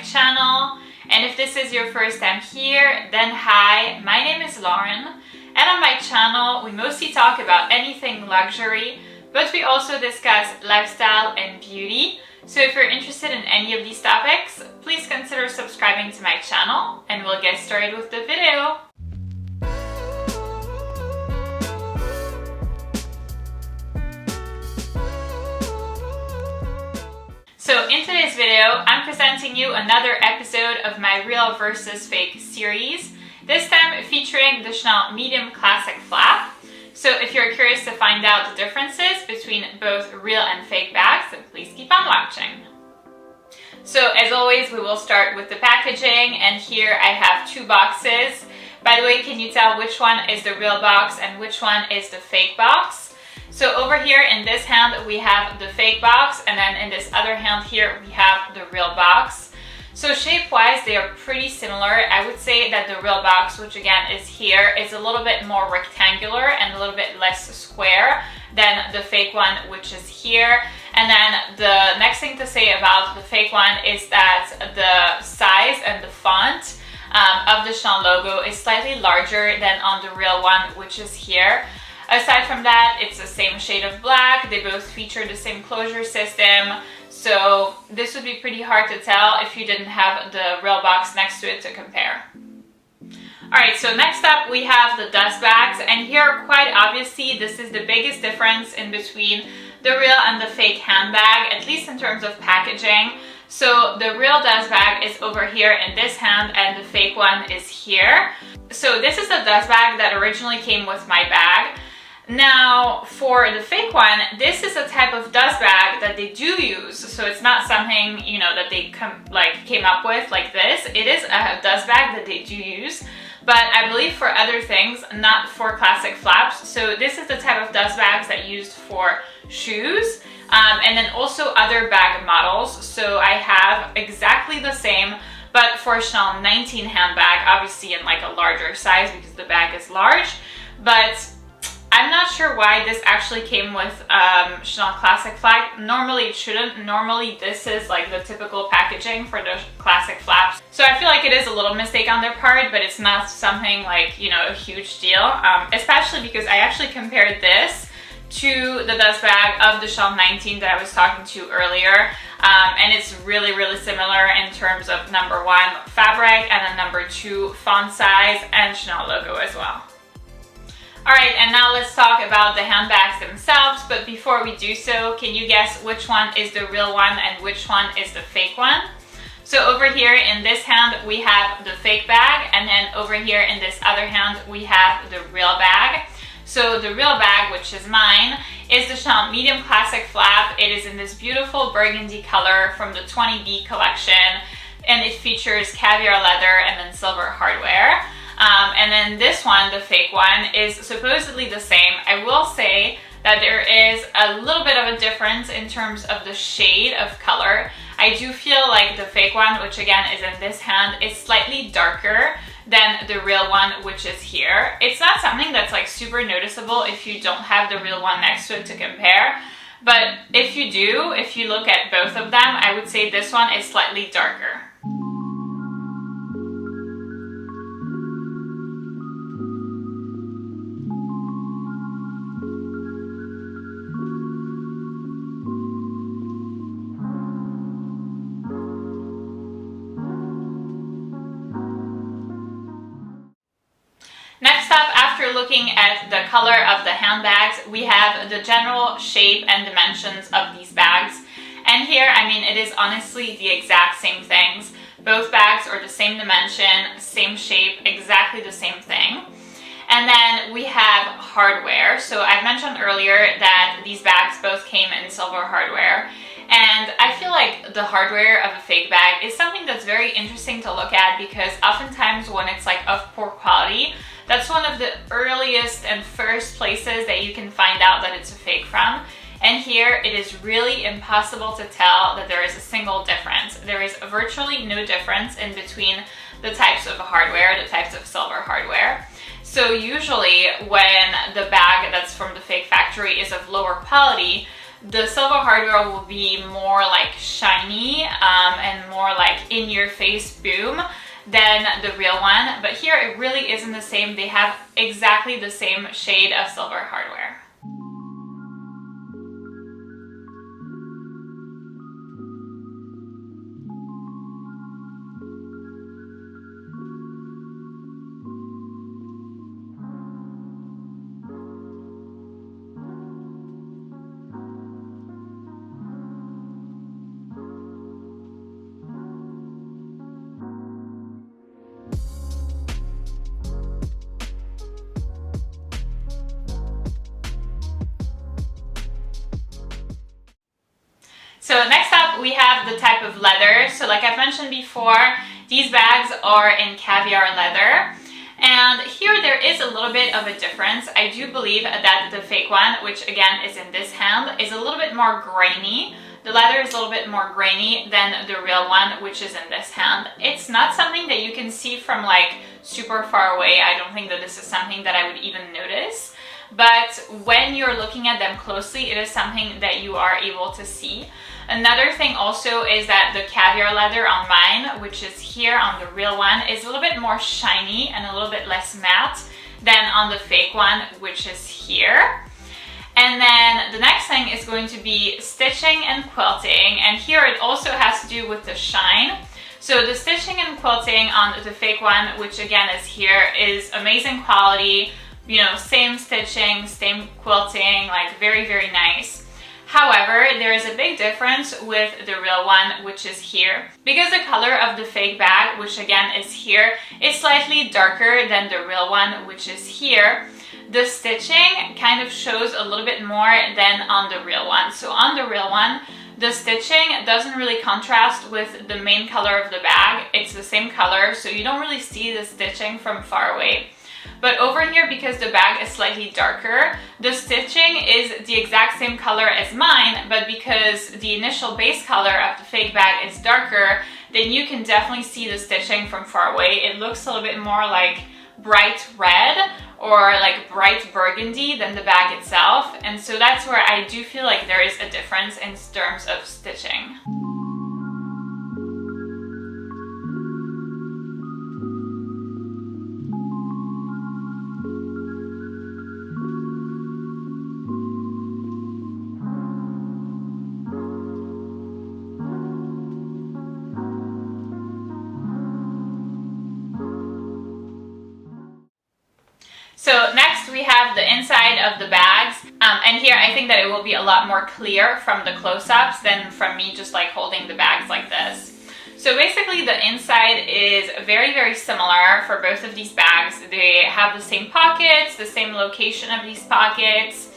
channel. And if this is your first time here, then hi, my name is Lauren. And on my channel, we mostly talk about anything luxury, but we also discuss lifestyle and beauty. So if you're interested in any of these topics, please consider subscribing to my channel and we'll get started with the video. So in today's video, I'm presenting you another episode of my Real versus Fake series, this time featuring the Chanel Medium Classic Flap. So if you're curious to find out the differences between both real and fake bags, then please keep on watching. So as always, we will start with the packaging, and here I have two boxes. By the way, can you tell which one is the real box and which one is the fake box? So over here in this hand, we have the fake box, and then in this other hand here, we have the real box. So shape-wise, they are pretty similar. I would say that the real box, which again is here, is a little bit more rectangular and a little bit less square than the fake one, which is here. And then the next thing to say about the fake one is that the size and the font of the Chanel logo is slightly larger than on the real one, which is here. Aside from that, it's the same shade of black. They both feature the same closure system. So this would be pretty hard to tell if you didn't have the real box next to it to compare. Alright, so next up we have the dust bags, and here quite obviously this is the biggest difference in between the real and the fake handbag, at least in terms of packaging. So the real dust bag is over here in this hand and the fake one is here. So this is the dust bag that originally came with my bag. Now, for the fake one, this is a type of dust bag that they do use. So it's not something, you know, that they came up with like this. It is a dust bag that they do use, but I believe for other things, not for classic flaps. So this is the type of dust bags that used for shoes, and then also other bag models. So I have exactly the same, but for a Chanel 19 handbag, obviously in like a larger size because the bag is large. But I'm not sure why this actually came with Chanel Classic Flap. Normally it shouldn't. Normally this is like the typical packaging for the classic flaps. So I feel like it is a little mistake on their part, but it's not something like, you know, a huge deal. Especially because I actually compared this to the dust bag of the Chanel 19 that I was talking to earlier. And it's really, really similar in terms of number one, fabric, and then number two, font size and Chanel logo as well. Alright, and now let's talk about the handbags themselves, but before we do so, can you guess which one is the real one and which one is the fake one? So over here in this hand, we have the fake bag, and then over here in this other hand, we have the real bag. So the real bag, which is mine, is the Chanel Medium Classic Flap. It is in this beautiful burgundy color from the 20B collection, and it features caviar leather and then silver hardware. And then this one, the fake one, is supposedly the same. I will say that there is a little bit of a difference in terms of the shade of color. I do feel like the fake one, which again is in this hand, is slightly darker than the real one, which is here. It's not something that's like super noticeable if you don't have the real one next to it to compare. But if you do, if you look at both of them, I would say this one is slightly darker. Next up, after looking at the color of the handbags, we have the general shape and dimensions of these bags. And here, I mean, it is honestly the exact same things. Both bags are the same dimension, same shape, exactly the same thing. And then we have hardware. So I mentioned earlier that these bags both came in silver hardware. And I feel like the hardware of a fake bag is something that's very interesting to look at, because oftentimes when it's like of poor quality, that's one of the earliest and first places that you can find out that it's a fake from. And here it is really impossible to tell that there is a single difference. There is virtually no difference in between the types of hardware, the types of silver hardware. So usually when the bag that's from the fake factory is of lower quality, the silver hardware will be more like shiny and more like in your face boom than the real one. But here it really isn't the same. They have exactly the same shade of silver hardware. So next up we have the type of leather. So like I've mentioned before, these bags are in caviar leather. And here there is a little bit of a difference. I do believe that the fake one, which again is in this hand, is a little bit more grainy. The leather is a little bit more grainy than the real one, which is in this hand. It's not something that you can see from like super far away. I don't think that this is something that I would even notice. But when you're looking at them closely, it is something that you are able to see. Another thing also is that the caviar leather on mine, which is here on the real one, is a little bit more shiny and a little bit less matte than on the fake one, which is here. And then the next thing is going to be stitching and quilting. And here it also has to do with the shine. So the stitching and quilting on the fake one, which again is here, is amazing quality. You know, same stitching, same quilting, like very, very nice. However, there is a big difference with the real one, which is here. Because the color of the fake bag, which again is here, is slightly darker than the real one, which is here. The stitching kind of shows a little bit more than on the real one. So on the real one, the stitching doesn't really contrast with the main color of the bag. It's the same color, so you don't really see the stitching from far away. But over here, because the bag is slightly darker, the stitching is the exact same color as mine, but because the initial base color of the fake bag is darker, then you can definitely see the stitching from far away. It looks a little bit more like bright red or like bright burgundy than the bag itself. And so that's where I do feel like there is a difference in terms of stitching. So next we have the inside of the bags, and here I think that it will be a lot more clear from the close-ups than from me just like holding the bags like this. So basically the inside is very, very similar for both of these bags. They have the same pockets, the same location of these pockets.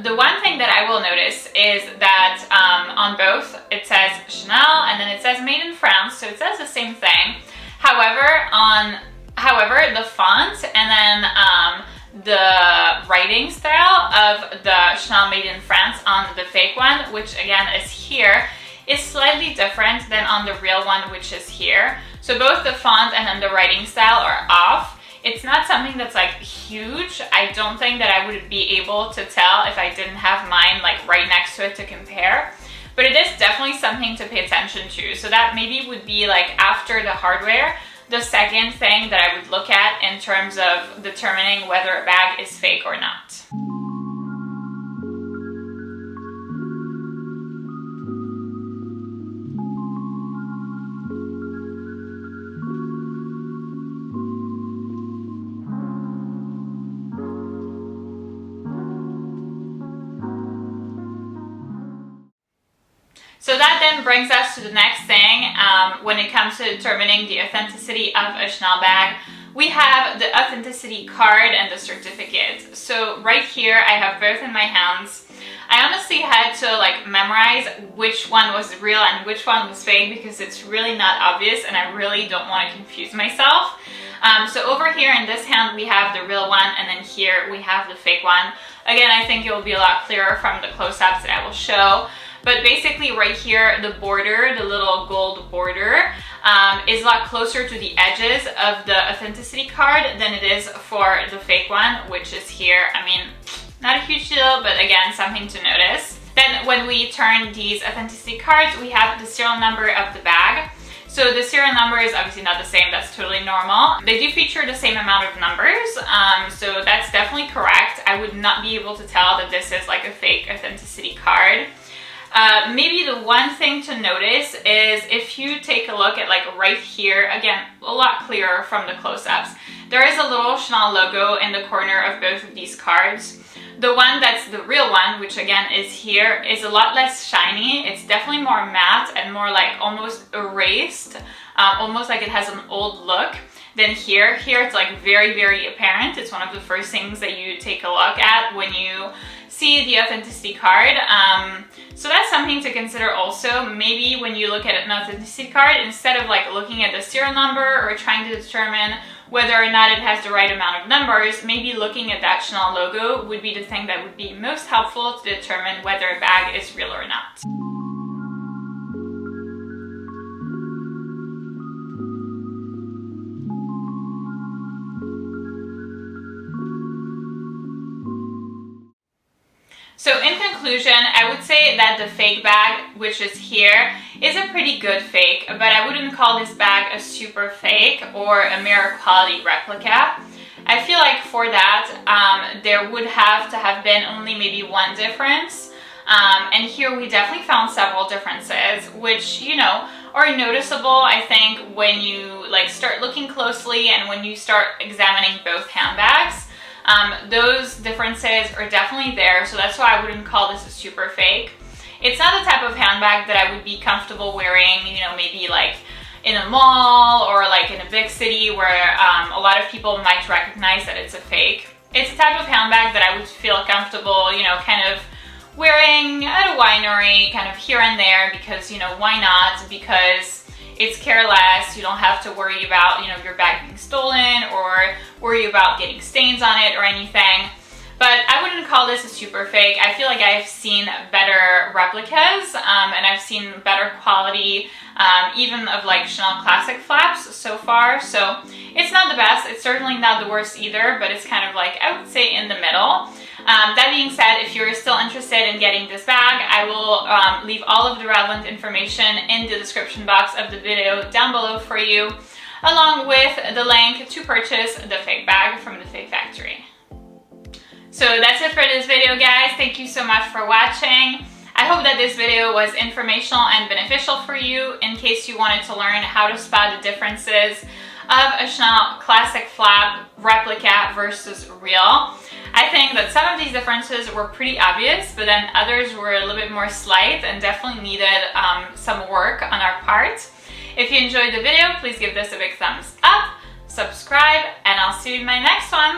The one thing that I will notice is that on both it says Chanel and then it says Made in France, so it says the same thing. However, the font and then the writing style of the Chanel Made in France on the fake one, which again is here, is slightly different than on the real one, which is here. So both the font and then the writing style are off. It's not something that's like huge. I don't think that I would be able to tell if I didn't have mine like right next to it to compare. But it is definitely something to pay attention to. So that maybe would be like after the hardware, the second thing that I would look at in terms of determining whether a bag is fake or not. So that then brings us to the next thing when it comes to determining the authenticity of a Chanel bag. We have the authenticity card and the certificate. So right here I have both in my hands. I honestly had to like memorize which one was real and which one was fake because it's really not obvious and I really don't want to confuse myself. So over here in this hand we have the real one and then here we have the fake one. Again, I think it will be a lot clearer from the close-ups that I will show. But basically right here, the border, the little gold border, is a lot closer to the edges of the authenticity card than it is for the fake one, which is here. I mean, not a huge deal, but again, something to notice. Then when we turn these authenticity cards, we have the serial number of the bag. So the serial number is obviously not the same, that's totally normal. They do feature the same amount of numbers, so that's definitely correct. I would not be able to tell that this is like a fake authenticity card. Maybe the one thing to notice is if you take a look at like right here, again, a lot clearer from the close-ups, there is a little Chanel logo in the corner of both of these cards. The one that's the real one, which again is here, is a lot less shiny. It's definitely more matte and more like almost erased, almost like it has an old look than here. Here it's like very, very apparent. It's one of the first things that you take a look at when you see the authenticity card. So that's something to consider also. Maybe when you look at an authenticity card, instead of like looking at the serial number or trying to determine whether or not it has the right amount of numbers, maybe looking at that Chanel logo would be the thing that would be most helpful to determine whether a bag is real or not. So in conclusion, I would say that the fake bag, which is here, is a pretty good fake, but I wouldn't call this bag a super fake or a mirror quality replica. I feel like for that, there would have to have been only maybe one difference. And here we definitely found several differences, which, you know, are noticeable, I think, when you like start looking closely and when you start examining both handbags. Those differences are definitely there, so that's why I wouldn't call this a super fake. It's not the type of handbag that I would be comfortable wearing, you know, maybe like in a mall or like in a big city where a lot of people might recognize that it's a fake. It's the type of handbag that I would feel comfortable, you know, kind of wearing at a winery, kind of here and there, because, you know, why not? Because it's careless. You don't have to worry about, you know, your bag being stolen or worry about getting stains on it or anything. But I wouldn't call this a super fake. I feel like I've seen better replicas and I've seen better quality even of like Chanel classic flaps so far. So it's not the best. It's certainly not the worst either, but it's kind of like, I would say, in the middle. That being said, if you're still interested in getting this bag, I will leave all of the relevant information in the description box of the video down below for you, along with the link to purchase the fake bag from the Fake Factory. So that's it for this video, guys. Thank you so much for watching. I hope that this video was informational and beneficial for you in case you wanted to learn how to spot the differences of a Chanel classic flap replica versus real. I think that some of these differences were pretty obvious, but then others were a little bit more slight and definitely needed some work on our part. If you enjoyed the video, please give this a big thumbs up, subscribe, and I'll see you in my next one.